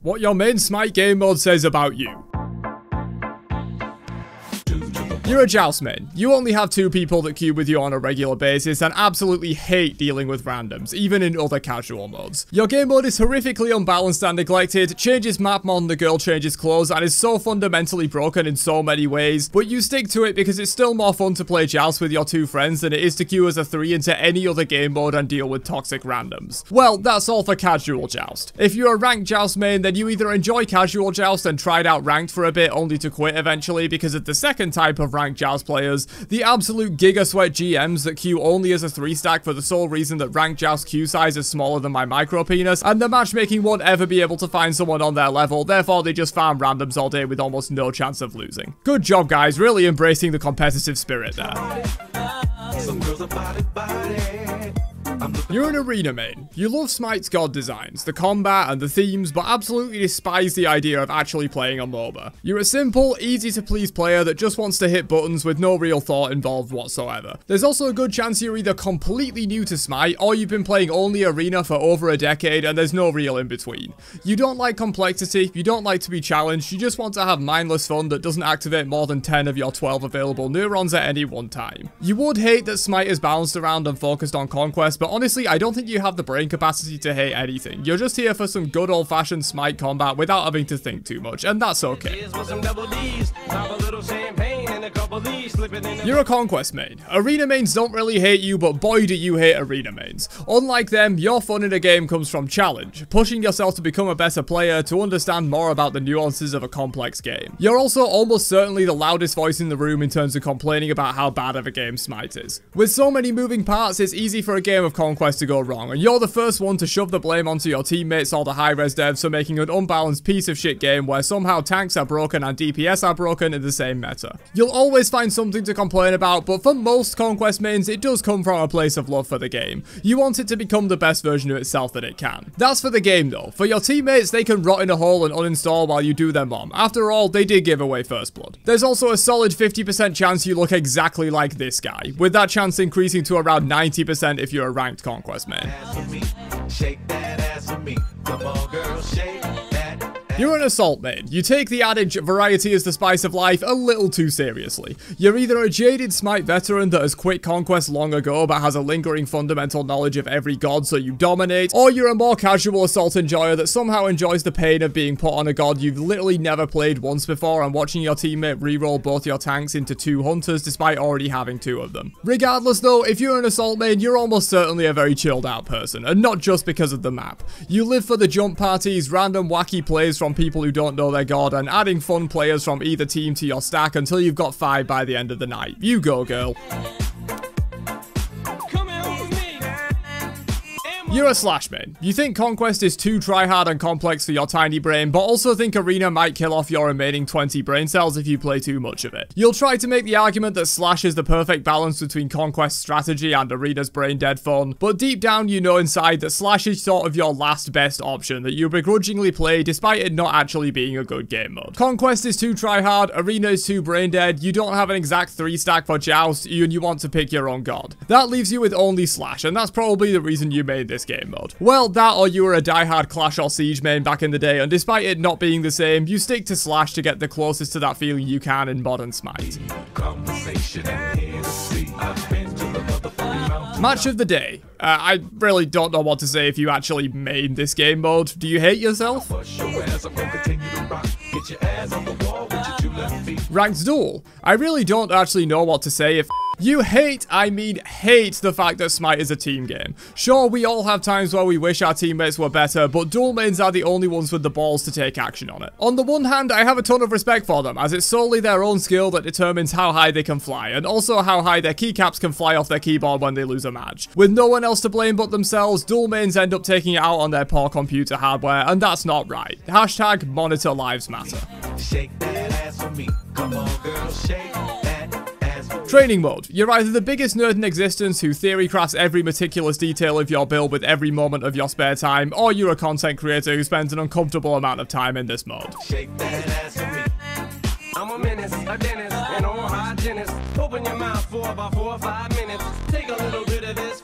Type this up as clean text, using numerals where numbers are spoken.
What your main Smite game mode says about you. You're a Joust main. You only have 2 people that queue with you on a regular basis and absolutely hate dealing with randoms, even in other casual modes. Your game mode is horrifically unbalanced and neglected, changes map more than the girl changes clothes, and is so fundamentally broken in so many ways, but you stick to it because it's still more fun to play Joust with your 2 friends than it is to queue as a 3 into any other game mode and deal with toxic randoms. Well, that's all for casual Joust. If you're a ranked Joust main, then you either enjoy casual Joust and tried out ranked for a bit only to quit eventually because of the second type of ranked Joust players, the absolute giga sweat GMs that queue only as a 3-stack for the sole reason that ranked Joust queue size is smaller than my micro penis, and the matchmaking won't ever be able to find someone on their level, therefore they just farm randoms all day with almost no chance of losing. Good job guys, really embracing the competitive spirit there. You're an arena main. You love Smite's god designs, the combat and the themes, but absolutely despise the idea of actually playing a MOBA. You're a simple, easy to please player that just wants to hit buttons with no real thought involved whatsoever. There's also a good chance you're either completely new to Smite, or you've been playing only arena for over a decade and there's no real in between. You don't like complexity, you don't like to be challenged, you just want to have mindless fun that doesn't activate more than 10 of your 12 available neurons at any one time. You would hate that Smite is balanced around and focused on conquest, but honestly, I don't think you have the brain capacity to hate anything. You're just here for some good old-fashioned Smite combat without having to think too much, and that's okay. You're a conquest main. Arena mains don't really hate you, but boy do you hate arena mains. Unlike them, your fun in a game comes from challenge, pushing yourself to become a better player, to understand more about the nuances of a complex game. You're also almost certainly the loudest voice in the room in terms of complaining about how bad of a game Smite is. With so many moving parts, it's easy for a game of conquest to go wrong, and you're the first one to shove the blame onto your teammates or the high-res devs for making an unbalanced piece of shit game where somehow tanks are broken and DPS are broken in the same meta. You'll always find something to complain about, but for most conquest mains, it does come from a place of love for the game. You want it to become the best version of itself that it can. That's for the game though. For your teammates, they can rot in a hole and uninstall while you do their mom. After all, they did give away first blood. There's also a solid 50% chance you look exactly like this guy, with that chance increasing to around 90% if you're a ranked conquest main. You're an assault main. You take the adage, variety is the spice of life, a little too seriously. You're either a jaded Smite veteran that has quit conquest long ago but has a lingering fundamental knowledge of every god so you dominate, or you're a more casual assault enjoyer that somehow enjoys the pain of being put on a god you've literally never played once before and watching your teammate reroll both your tanks into 2 hunters despite already having 2 of them. Regardless though, if you're an assault main, you're almost certainly a very chilled out person, and not just because of the map. You live for the jump parties, random wacky plays from people who don't know their god, and adding fun players from either team to your stack until you've got 5 by the end of the night. You go, girl. You're a slash main. You think conquest is too tryhard and complex for your tiny brain, but also think arena might kill off your remaining 20 brain cells if you play too much of it. You'll try to make the argument that slash is the perfect balance between conquest strategy and arena's brain dead fun, but deep down you know inside that slash is sort of your last best option that you begrudgingly play despite it not actually being a good game mode. Conquest is too tryhard, arena is too brain dead, you don't have an exact 3-stack for Joust, and you want to pick your own god. That leaves you with only slash, and that's probably the reason you made this game mode. Well, that or you were a diehard Clash or Siege main back in the day, and despite it not being the same, you stick to slash to get the closest to that feeling you can in modern Smite. Match of the day. I really don't know what to say if you actually made this game mode. Do you hate yourself? Ranked duel. I really don't actually know what to say if you hate, I mean hate the fact that Smite is a team game. Sure, we all have times where we wish our teammates were better, but duel mains are the only ones with the balls to take action on it. On the one hand, I have a ton of respect for them, as it's solely their own skill that determines how high they can fly, and also how high their keycaps can fly off their keyboard when they lose a match. With no one else to blame but themselves, duel mains end up taking it out on their poor computer hardware, and that's not right. Hashtag monitor lives matter. Shake that ass for me. Come on, girl, shake that. Training mode. You're either the biggest nerd in existence who theory crafts every meticulous detail of your build with every moment of your spare time, or you're a content creator who spends an uncomfortable amount of time in this mode. Shake that ass for me. I'm a menace, a dentist, an oral hygienist. Open your mouth for about 4 or 5 minutes. Take a little bit of this.